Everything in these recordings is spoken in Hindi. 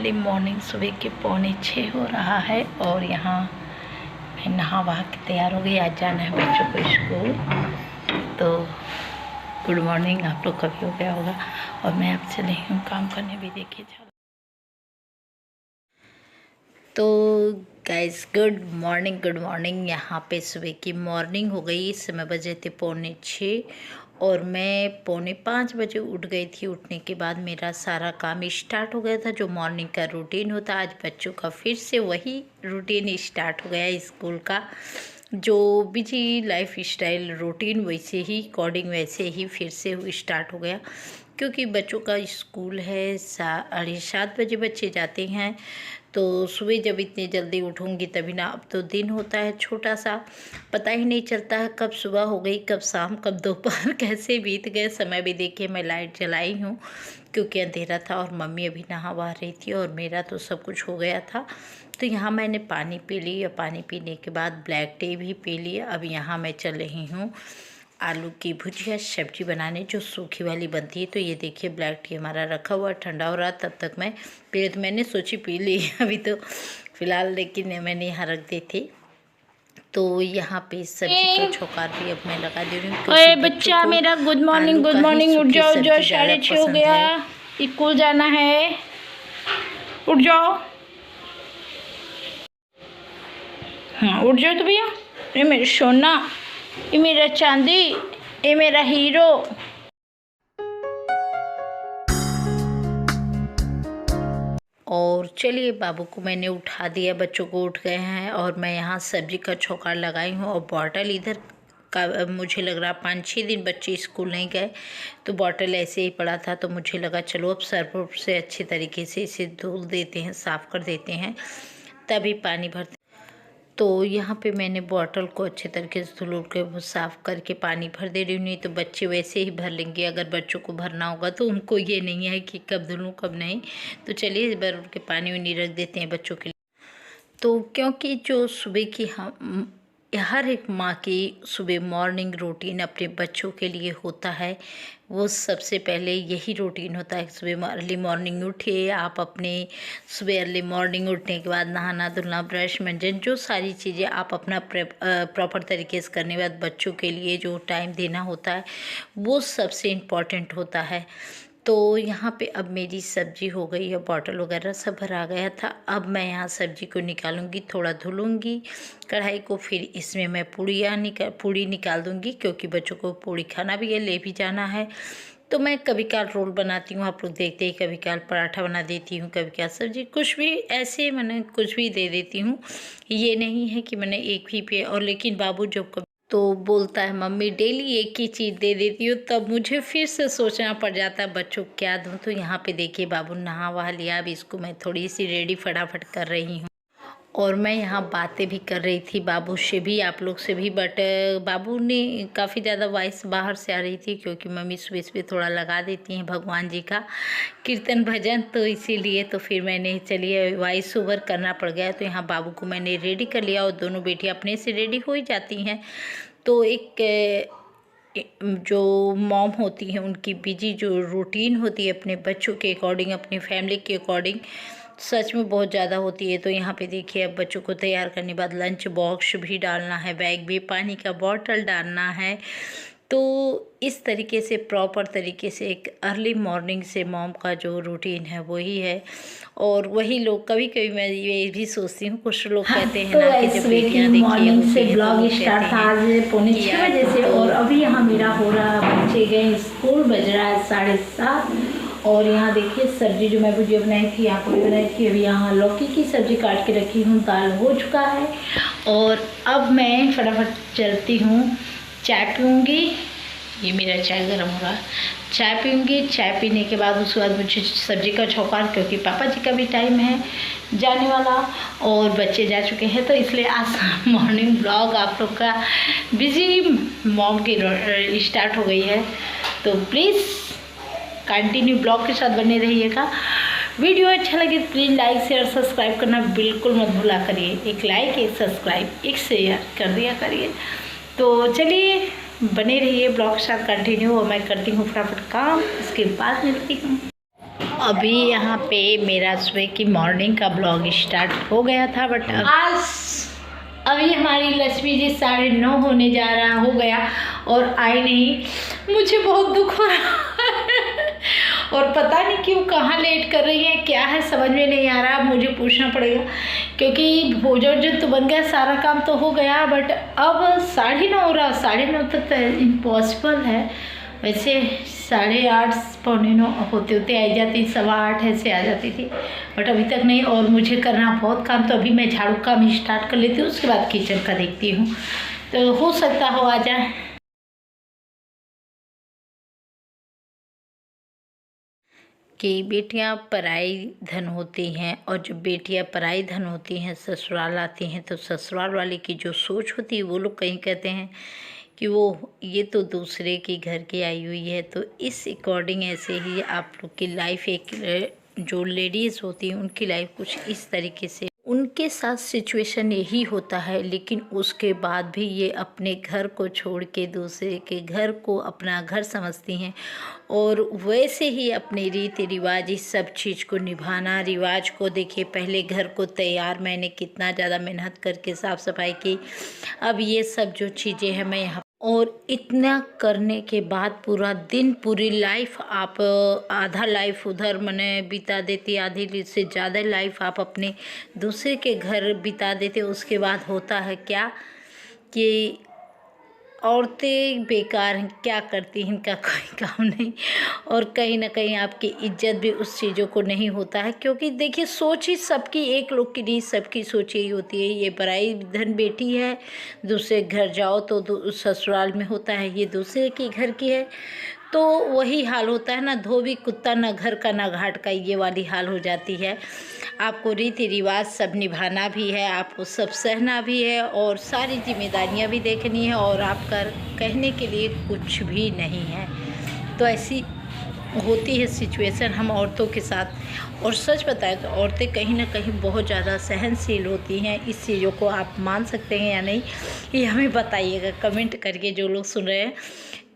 अर्ली मॉर्निंग सुबह के 5:45 हो रहा है और यहाँ मैं नहा वहा के तैयार हो गई। आज जाना है बच्चों को स्कूल। तो गुड मॉर्निंग आप लोग का भी हो गया होगा और मैं अब चली हूँ काम करने भी। देखिए तो गाइस गुड मॉर्निंग। यहाँ पे सुबह की मॉर्निंग हो गई। इस समय बजे थे 4:45 और मैं 4:45 बजे उठ गई थी। उठने के बाद मेरा सारा काम स्टार्ट हो गया था जो मॉर्निंग का रूटीन होता। आज बच्चों का फिर से वही रूटीन स्टार्ट हो गया स्कूल का। जो बिजी लाइफ स्टाइल रूटीन वैसे ही अकॉर्डिंग वैसे ही फिर से स्टार्ट हो गया, क्योंकि बच्चों का स्कूल है 7:30 बजे बच्चे जाते हैं। तो सुबह जब इतनी जल्दी उठूँगी तभी ना। अब तो दिन होता है छोटा सा, पता ही नहीं चलता है कब सुबह हो गई, कब शाम, कब दोपहर कैसे बीत गए। समय भी देखिए मैं लाइट जलाई हूँ क्योंकि अंधेरा था और मम्मी अभी नहा वहा रही थी और मेरा तो सब कुछ हो गया था। तो यहाँ मैंने पानी पी ली और पानी पीने के बाद ब्लैक टी भी पी लिया। अब यहाँ मैं चल रही हूँ आलू की भुजिया सब्जी बनाने, जो सूखी वाली बनती है। तो ये देखिए ब्लैक टी हमारा रखा हुआ ठंडा हो रहा। तब तक मैं पहले तो मैंने सोची पी ली अभी तो फ़िलहाल, लेकिन मैंने यहाँ रख दी थी। तो यहाँ पे सब्जी को छौकार भी अब मैं लगा दे रही हूँ। अरे बच्चा मेरा गुड मॉर्निंग उठ जाओ। 6:30 हो गया, स्कूल जाना है, उठ जाओ। हाँ उठ जाओ तो भैया। ये मेरा सोना, ये मेरा चांदी, ये मेरा हीरो। और चलिए बाबू को मैंने उठा दिया, बच्चों को उठ गए हैं और मैं यहाँ सब्जी का छौकार लगाई हूँ। और बॉटल इधर का मुझे लग रहा 5-6 दिन बच्चे स्कूल नहीं गए तो बॉटल ऐसे ही पड़ा था। तो मुझे लगा चलो अब सर्फ से अच्छे तरीके से इसे धुल देते हैं, साफ़ कर देते हैं, तभी पानी भरते। तो यहाँ पे मैंने बॉटल को अच्छे तरीके से धुल के वो साफ़ करके पानी भर दे रही हूँ। नहीं तो बच्चे वैसे ही भर लेंगे। अगर बच्चों को भरना होगा तो उनको ये नहीं है कि कब धुलूँ कब नहीं। तो चलिए इस बार उनके पानी वानी रख देते हैं बच्चों के लिए। तो क्योंकि जो सुबह की हम हर एक माँ की सुबह मॉर्निंग रूटीन अपने बच्चों के लिए होता है, वो सबसे पहले यही रूटीन होता है। सुबह अर्ली मॉर्निंग उठिए आप, अपने सुबह अर्ली मॉर्निंग उठने के बाद नहाना धुलना, ब्रश मंजन, जो सारी चीज़ें आप अपना प्रॉपर तरीके से करने के बाद बच्चों के लिए जो टाइम देना होता है वो सबसे इम्पॉर्टेंट होता है। तो यहाँ पे अब मेरी सब्जी हो गई है, बॉटल वगैरह सब भरा गया था। अब मैं यहाँ सब्जी को निकालूंगी, थोड़ा धुलूंगी कढ़ाई को, फिर इसमें मैं पूड़ी निकाल दूंगी क्योंकि बच्चों को पूड़ी खाना भी है, ले भी जाना है। तो मैं कभी काल रोल बनाती हूँ, आप लोग देखते ही, कभी काल पराठा बना देती हूँ, कभी काल सब्जी, कुछ भी ऐसे मैंने कुछ भी दे देती हूँ। ये नहीं है कि मैंने एक ही पे। और लेकिन बाबू जब कभी तो बोलता है मम्मी डेली एक ही चीज़ दे देती हो, तब मुझे फिर से सोचना पड़ जाता है बच्चों को क्या दूँ। तो यहाँ पे देखिए बाबू नहा वहा लिया। अब इसको मैं थोड़ी सी रेडी फटाफट कर रही हूँ और मैं यहाँ बातें भी कर रही थी बाबू से भी, आप लोग से भी। बट बाबू ने काफ़ी ज़्यादा वॉइस बाहर से आ रही थी क्योंकि मम्मी सुबह सुबह थोड़ा लगा देती हैं भगवान जी का कीर्तन भजन, तो इसीलिए तो फिर मैंने चलिए वॉइस ओवर करना पड़ गया। तो यहाँ बाबू को मैंने रेडी कर लिया और दोनों बेटियाँ अपने से रेडी हो ही जाती हैं। तो एक जो मॉम होती हैं उनकी बिजी जो रूटीन होती है अपने बच्चों के अकॉर्डिंग, अपनी फैमिली के अकॉर्डिंग, सच में बहुत ज़्यादा होती है। तो यहाँ पे देखिए अब बच्चों को तैयार करने के बाद लंच बॉक्स भी डालना है, बैग भी, पानी का बॉटल डालना है। तो इस तरीके से प्रॉपर तरीके से एक अर्ली मॉर्निंग से मॉम का जो रूटीन है वही है। और वही लोग कभी कभी मैं ये भी सोचती हूँ, कुछ लोग कहते हैं ना कि जब बेटियाँ मॉर्निंग से ब्लॉग स्टार्ट था आज 6:45 बजे से और अभी यहाँ मेरा हो रहा, बच्चे गए स्कूल, बज रहा है 7:30। और यहाँ देखिए सब्जी जो मैं भुजिया बनाई थी, यहाँ पूरी बनाई थी। अभी यहाँ लौकी की सब्जी काट के रखी हूँ, दाल हो चुका है और अब मैं फटाफट चलती हूँ, चाय पीऊँगी। ये मेरा चाय गर्म हो रहा है, चाय पीऊँगी। चाय पीने के बाद उसके बाद मुझे सब्जी का छौकार, क्योंकि पापा जी का भी टाइम है जाने वाला और बच्चे जा चुके हैं। तो इसलिए आज मॉर्निंग ब्लॉग आप लोग का बिजी मॉम की स्टार्ट हो गई है। तो प्लीज़ कंटिन्यू ब्लॉग के साथ बने रहिएगा। वीडियो अच्छा लगे तो प्लीज़ लाइक शेयर सब्सक्राइब करना बिल्कुल मत भूला करिए। एक लाइक, एक सब्सक्राइब, एक शेयर कर दिया करिए। तो चलिए बने रहिए ब्लॉग के साथ कंटिन्यू और मैं करती हूँ फटाफट काम, उसके बाद मिलती हूँ। अभी यहाँ पे मेरा सुबह की मॉर्निंग का ब्लॉग स्टार्ट हो गया था, बट आज अभी हमारी लक्ष्मी जी 9:30 होने जा रहा हो गया और आई नहीं। मुझे बहुत दुख हो रहा है और पता नहीं क्यों कहाँ लेट कर रही है, क्या है समझ में नहीं आ रहा। मुझे पूछना पड़ेगा क्योंकि भोजन तो बन गया, सारा काम तो हो गया, बट अब 9:30 हो रहा। 9:30 तक तो इम्पॉसिबल है। वैसे 8:30 पौने 9 होते होते आई जाती, 7:15 ऐसे आ जाती थी, बट अभी तक नहीं। और मुझे करना बहुत काम, तो अभी मैं झाड़ू काम स्टार्ट कर लेती हूँ, उसके बाद किचन का देखती हूँ, तो हो सकता हो आ जाए। कि बेटियां पराई धन होती हैं, और जब बेटियां पराई धन होती हैं ससुराल आती हैं, तो ससुराल वाले की जो सोच होती है, वो लोग कहीं कहते हैं कि वो ये तो दूसरे के घर की आई हुई है। तो इस अकॉर्डिंग ऐसे ही आप लोग की लाइफ, एक जो लेडीज़ होती हैं उनकी लाइफ कुछ इस तरीके से, उनके साथ सिचुएशन यही होता है, लेकिन उसके बाद भी ये अपने घर को छोड़ के दूसरे के घर को अपना घर समझती हैं, और वैसे ही अपने रीति रिवाज इस सब चीज़ को निभाना। रिवाज को देखिए, पहले घर को तैयार मैंने कितना ज़्यादा मेहनत करके साफ़ सफाई की, अब ये सब जो चीज़ें हैं मैं यहाँ, और इतना करने के बाद पूरा दिन, पूरी लाइफ आप, आधा लाइफ उधर मैंने बिता देती, आधी से ज़्यादा लाइफ आप अपने दूसरे के घर बिता देते। उसके बाद होता है क्या कि औरतें बेकार हैं, क्या करती हैं, इनका कोई काम नहीं, और कहीं ना कहीं आपकी इज्जत भी उस चीज़ों को नहीं होता है। क्योंकि देखिए, सोच ही सबकी, एक लोग की नहीं, सबकी सोच यही होती है, ये पराई धन बेटी है, दूसरे घर जाओ तो ससुराल में होता है ये दूसरे के घर की है। तो वही हाल होता है ना, धोबी कुत्ता ना घर का ना घाट का, ये वाली हाल हो जाती है। आपको रीति रिवाज सब निभाना भी है, आपको सब सहना भी है, और सारी जिम्मेदारियां भी देखनी है, और आपका कहने के लिए कुछ भी नहीं है। तो ऐसी होती है सिचुएशन हम औरतों के साथ। और सच बताएं तो औरतें कहीं ना कहीं बहुत ज़्यादा सहनशील होती हैं। इस चीज़ों को आप मान सकते हैं या नहीं, ये हमें बताइएगा कमेंट करके, जो लोग सुन रहे हैं,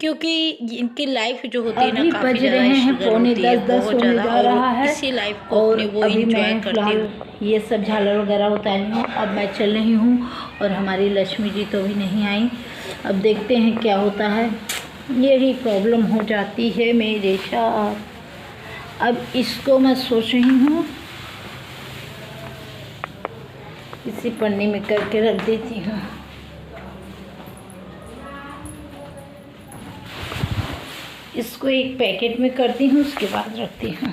क्योंकि इनकी लाइफ जो होती है ना, काफ़ी ज़्यादा स्ट्रगल होती है, बहुत ज़्यादा, और इसी लाइफ को अपने वो एंजॉय करती हूँ। ये सब झालर वगैरह होता है। अब मैं चल रही हूँ और हमारी लक्ष्मी जी तो भी नहीं आई। अब देखते हैं क्या होता है। यही प्रॉब्लम हो जाती है मेरे साथ। अब इसको मैं सोच रही हूँ इसी पन्नी में करके रख देती हूँ। इसको एक पैकेट में करती हूँ, उसके बाद रखती हूँ।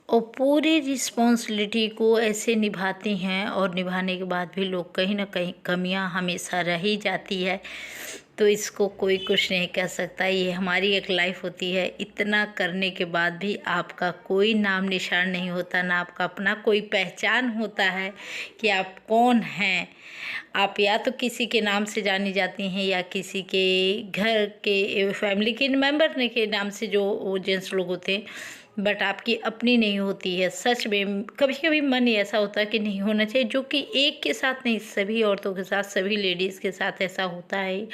और पूरी रिस्पॉन्सिबिलिटी को ऐसे निभाती हैं, और निभाने के बाद भी लोग कहीं ना कहीं कमियां हमेशा रह ही जाती है। तो इसको कोई कुछ नहीं कह सकता, ये हमारी एक लाइफ होती है। इतना करने के बाद भी आपका कोई नाम निशान नहीं होता, ना आपका अपना कोई पहचान होता है कि आप कौन हैं। आप या तो किसी के नाम से जानी जाती हैं, या किसी के घर के फैमिली के मेंबर के नाम से, जो वो जेंट्स लोग होते हैं, बट आपकी अपनी नहीं होती है। सच में कभी कभी मन ऐसा होता है कि नहीं होना चाहिए, जो कि एक के साथ नहीं, सभी औरतों के साथ, सभी लेडीज़ के साथ ऐसा होता है।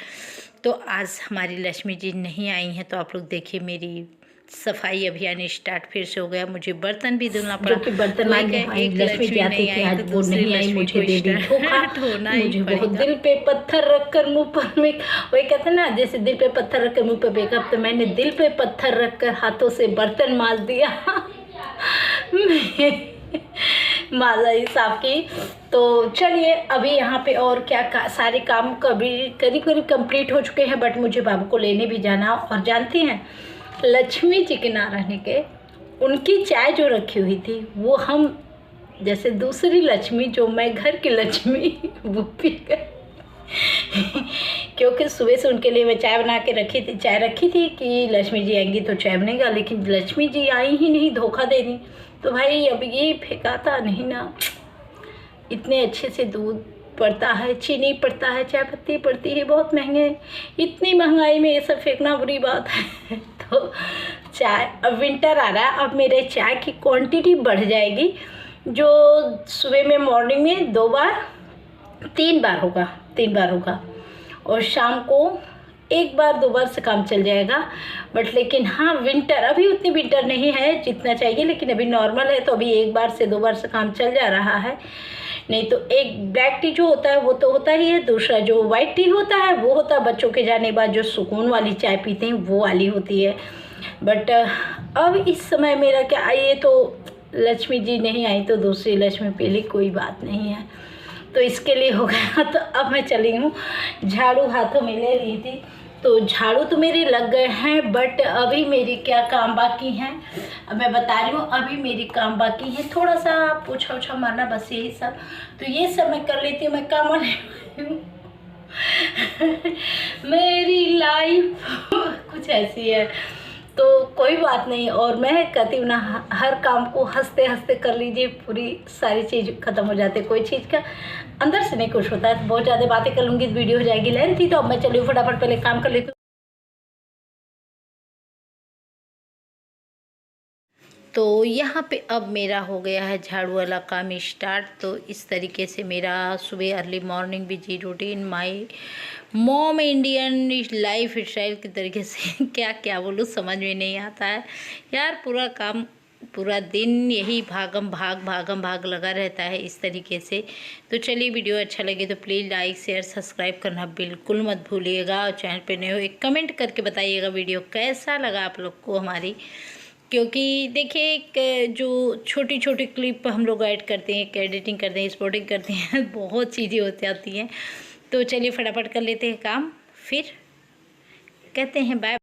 तो आज हमारी लक्ष्मी जी नहीं आई हैं, तो आप लोग देखिए मेरी सफाई अभियान स्टार्ट फिर से हो गया। मुझे बर्तन भी धुलना पड़ा, जो कि बर्तन मांगे एक लक्ष्मी जी आती थी, आज वो नहीं आई, मुझे दे दी धोखा। मुझे बहुत दिल पे पत्थर रखकर मुंह पर में, वही कहते ना, जैसे दिल पे पत्थर रखकर मुंह पे मेकअप, तो मैंने दिल पे पत्थर रखकर हाथों से बर्तन माज दिया। माजा ही साफ की। तो चलिए, अभी यहाँ पे और क्या सारे काम करीब करीब कंप्लीट हो चुके हैं, बट मुझे बाबू को लेने भी जाना। और जानती हैं, लक्ष्मी जी के ना रहने के, उनकी चाय जो रखी हुई थी, वो हम जैसे दूसरी लक्ष्मी, जो मैं घर की लक्ष्मी, वो पी गए। क्योंकि सुबह से उनके लिए मैं चाय बना के चाय रखी थी कि लक्ष्मी जी आएंगी तो चाय बनेगा, लेकिन लक्ष्मी जी आई ही नहीं, धोखा दे दी। तो भाई अब ये फेंकाता नहीं ना। इतने अच्छे से दूध पड़ता है, चीनी पड़ता है, चाय पत्ती पड़ती है, बहुत महंगे। इतनी महंगाई में ये सब फेंकना बुरी बात है। तो चाय, अब विंटर आ रहा है, अब मेरे चाय की क्वांटिटी बढ़ जाएगी। जो सुबह में मॉर्निंग में 2 बार 3 बार होगा, और शाम को एक बार 2 बार से काम चल जाएगा। बट लेकिन हाँ, विंटर अभी उतनी विंटर नहीं है जितना चाहिए, लेकिन अभी नॉर्मल है, तो अभी 1 बार से 2 बार से काम चल जा रहा है। नहीं तो एक ब्लैक टी जो होता है वो तो होता ही है, दूसरा जो वाइट टी होता है वो होता है बच्चों के जाने के बाद जो सुकून वाली चाय पीते हैं वो वाली होती है। बट अब इस समय मेरा क्या, ये तो लक्ष्मी जी नहीं आई तो दूसरी लक्ष्मी पी ली, कोई बात नहीं है, तो इसके लिए हो गया। तो अब मैं चली हूँ, झाड़ू हाथों में ले ली थी, तो झाड़ू तो मेरे लग गए हैं, बट अभी मेरी क्या काम बाकी हैं अब मैं बता रही हूँ। अभी मेरी काम बाकी है, थोड़ा सा पोछा ओछा मारना, बस यही सब। तो ये सब मैं कर लेती हूँ, मैं काम वाली हूँ। मेरी लाइफ कुछ ऐसी है, तो कोई बात नहीं। और मैं कहती हूँ ना, हर काम को हंसते हंसते कर लीजिए, पूरी सारी चीज़ ख़त्म हो जाती है, कोई चीज़ का अंदर से नहीं कुछ होता है। तो बहुत ज़्यादा बातें कर लूँगी तो वीडियो हो जाएगी लेंथी, तो अब मैं चली फटाफट पहले काम कर लेती हूँ। तो यहाँ पे अब मेरा हो गया है झाड़ू वाला काम स्टार्ट। तो इस तरीके से मेरा सुबह early morning busy routine, my mom Indian life style के तरीके से क्या क्या बोलूँ समझ में नहीं आता है यार। पूरा काम, पूरा दिन यही भागम भाग लगा रहता है इस तरीके से। तो चलिए, वीडियो अच्छा लगे तो प्लीज़ लाइक शेयर सब्सक्राइब करना बिल्कुल मत भूलिएगा, और चैनल पे नए हो एक कमेंट करके बताइएगा वीडियो कैसा लगा आप लोग को हमारी। क्योंकि देखिए, एक जो छोटी छोटी क्लिप हम लोग ऐड करते हैं, एडिटिंग करते हैं, एक्सपोर्टिंग करते हैं, बहुत चीज़ें हो जाती हैं। तो चलिए फटाफट कर लेते हैं काम, फिर कहते हैं बाय।